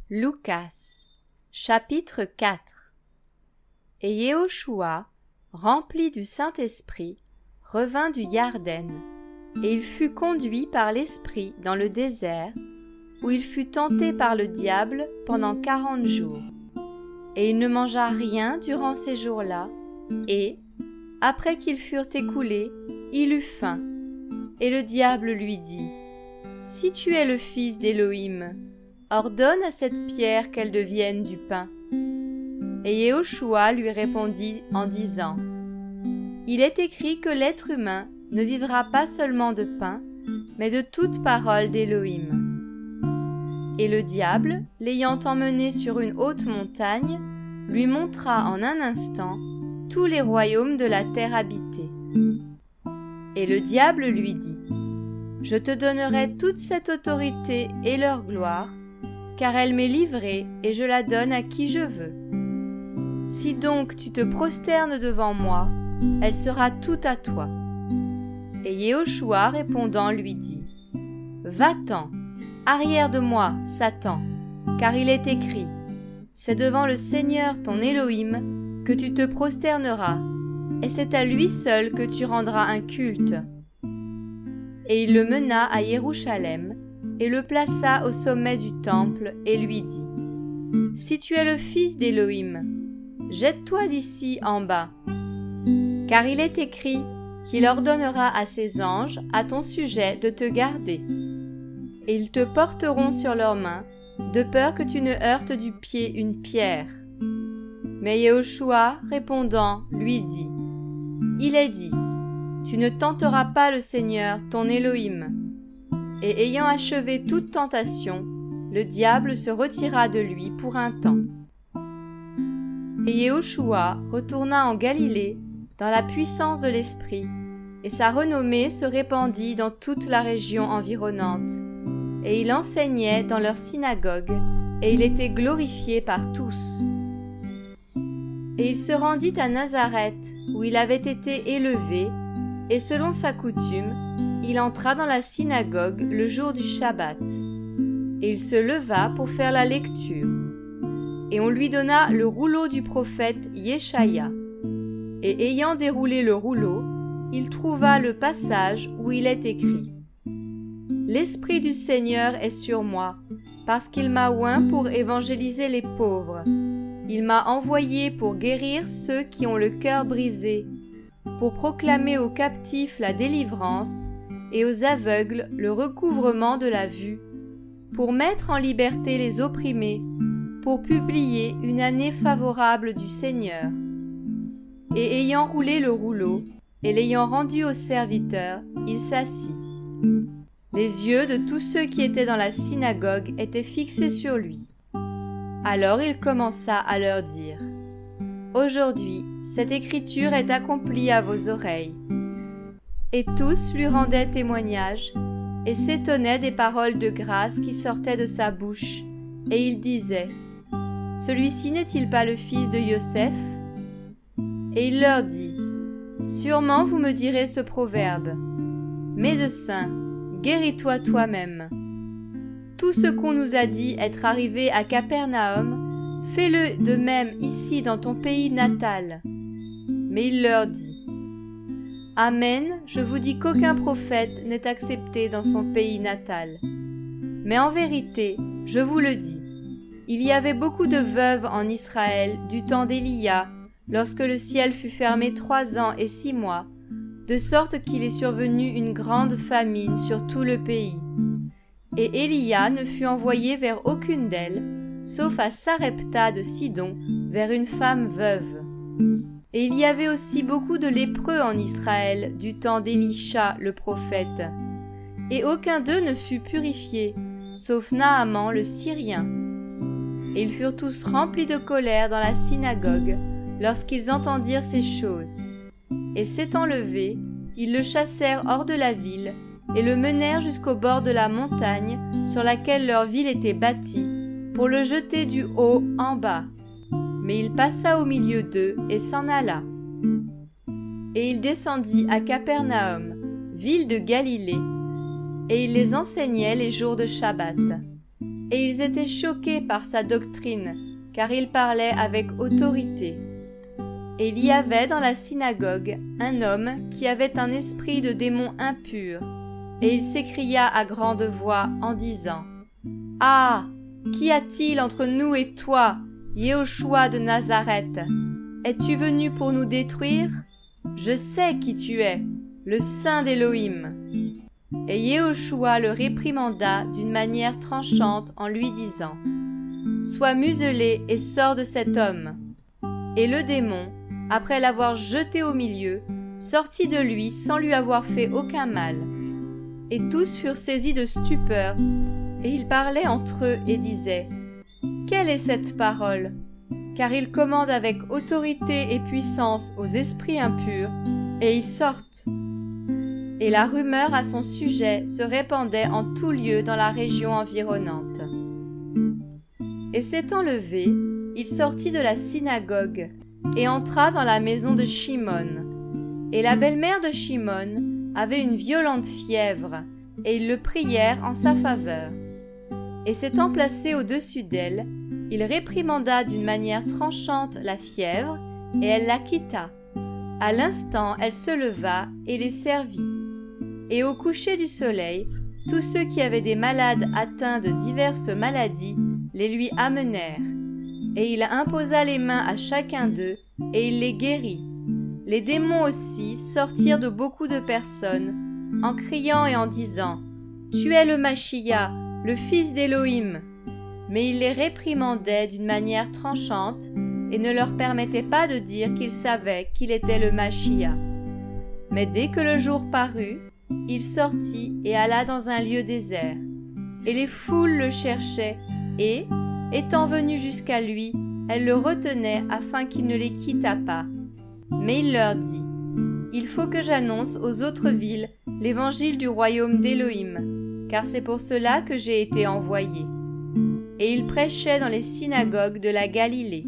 Lucas, chapitre 4. Et Yehoshua, rempli du Saint-Esprit, revint du Yarden, et il fut conduit par l'Esprit dans le désert, où il fut tenté par le diable pendant 40 jours. Et il ne mangea rien durant ces jours-là, et, après qu'ils furent écoulés, il eut faim. Et le diable lui dit : Si tu es le Fils d'Élohim, ordonne à cette pierre qu'elle devienne du pain. Et Yehoshua lui répondit en disant : Il est écrit que l'être humain ne vivra pas seulement de pain, mais de toute parole d'Élohim. Et le diable, l'ayant emmené sur une haute montagne, lui montra en un instant tous les royaumes de la terre habitée. Et le diable lui dit : Je te donnerai toute cette autorité et leur gloire, car elle m'est livrée et je la donne à qui je veux. Si donc tu te prosternes devant moi, elle sera toute à toi. Et Yehoshua répondant lui dit : Va-t'en, arrière de moi, Satan, car il est écrit : C'est devant le Seigneur ton Élohim que tu te prosterneras, et c'est à lui seul que tu rendras un culte. Et il le mena à Jérusalem, et le plaça au sommet du temple, et lui dit : Si tu es le Fils d'Élohim, jette-toi d'ici en bas. Car il est écrit qu'il ordonnera à ses anges à ton sujet de te garder. Et ils te porteront sur leurs mains, de peur que tu ne heurtes du pied une pierre. Mais Yehoshua, répondant, lui dit : Il est dit : Tu ne tenteras pas le Seigneur, ton Élohim. Et ayant achevé toute tentation, le diable se retira de lui pour un temps. Et Yehoshua retourna en Galilée dans la puissance de l'Esprit, et sa renommée se répandit dans toute la région environnante. Et il enseignait dans leur synagogue, et il était glorifié par tous. Et il se rendit à Nazareth, où il avait été élevé, et selon sa coutume, il entra dans la synagogue le jour du Shabbat. Et il se leva pour faire la lecture. Et on lui donna le rouleau du prophète Yeshaya. Et ayant déroulé le rouleau, il trouva le passage où il est écrit : L'Esprit du Seigneur est sur moi, parce qu'il m'a oint pour évangéliser les pauvres. Il m'a envoyé pour guérir ceux qui ont le cœur brisé, pour proclamer aux captifs la délivrance et aux aveugles le recouvrement de la vue, pour mettre en liberté les opprimés, pour publier une année favorable du Seigneur. Et ayant roulé le rouleau, et l'ayant rendu au serviteur, il s'assit. Les yeux de tous ceux qui étaient dans la synagogue étaient fixés sur lui. Alors il commença à leur dire : Aujourd'hui, cette écriture est accomplie à vos oreilles. Et tous lui rendaient témoignage, et s'étonnaient des paroles de grâce qui sortaient de sa bouche, et ils disaient : Celui-ci n'est-il pas le fils de Yoseph ? Et il leur dit : Sûrement vous me direz ce proverbe : Médecin, guéris-toi toi-même. Tout ce qu'on nous a dit être arrivé à Capernaum, fais-le de même ici dans ton pays natal. Mais il leur dit : Amen, je vous dis qu'aucun prophète n'est accepté dans son pays natal. Mais en vérité, je vous le dis, il y avait beaucoup de veuves en Israël du temps d'Élia, lorsque le ciel fut fermé 3 ans et 6 mois, de sorte qu'il est survenu une grande famine sur tout le pays. Et Élia ne fut envoyé vers aucune d'elles, sauf à Sarepta de Sidon, vers une femme veuve. Et il y avait aussi beaucoup de lépreux en Israël du temps d'Élisha le prophète. Et aucun d'eux ne fut purifié, sauf Naaman le Syrien. Et ils furent tous remplis de colère dans la synagogue, lorsqu'ils entendirent ces choses. Et s'étant levés, ils le chassèrent hors de la ville, et le menèrent jusqu'au bord de la montagne sur laquelle leur ville était bâtie, pour le jeter du haut en bas. Mais il passa au milieu d'eux et s'en alla. Et il descendit à Capernaum, ville de Galilée, et il les enseignait les jours de Shabbat. et ils étaient choqués par sa doctrine, car il parlait avec autorité. Et il y avait dans la synagogue un homme qui avait un esprit de démon impur, et il s'écria à grande voix en disant : « Ah ! Qu'y a-t-il entre nous et toi, Yehoshua de Nazareth ? Es-tu venu pour nous détruire ? Je sais qui tu es, le Saint d'Élohim. » Et Yehoshua le réprimanda d'une manière tranchante en lui disant : « Sois muselé et sors de cet homme. » Et le démon, après l'avoir jeté au milieu, sortit de lui sans lui avoir fait aucun mal. Et tous furent saisis de stupeur, et ils parlaient entre eux et disaient : « Quelle est cette parole ? Car il commande avec autorité et puissance aux esprits impurs, et ils sortent. » Et la rumeur à son sujet se répandait en tout lieu dans la région environnante. Et s'étant levé, il sortit de la synagogue et entra dans la maison de Shimon. Et la belle-mère de Shimon avait une violente fièvre, et ils le prièrent en sa faveur. Et s'étant placé au-dessus d'elle, il réprimanda d'une manière tranchante la fièvre, et elle la quitta. À l'instant, elle se leva et les servit. Et au coucher du soleil, tous ceux qui avaient des malades atteints de diverses maladies les lui amenèrent. Et il imposa les mains à chacun d'eux, et il les guérit. Les démons aussi sortirent de beaucoup de personnes, en criant et en disant : « Tu es le Machia, le fils d'Élohim. » Mais il les réprimandait d'une manière tranchante et ne leur permettait pas de dire qu'ils savaient qu'il était le Machia. Mais dès que le jour parut, il sortit et alla dans un lieu désert. Et les foules le cherchaient et, étant venues jusqu'à lui, elles le retenaient afin qu'il ne les quittât pas. Mais il leur dit : « Il faut que j'annonce aux autres villes l'évangile du royaume d'Élohim, car c'est pour cela que j'ai été envoyé. » Et il prêchait dans les synagogues de la Galilée.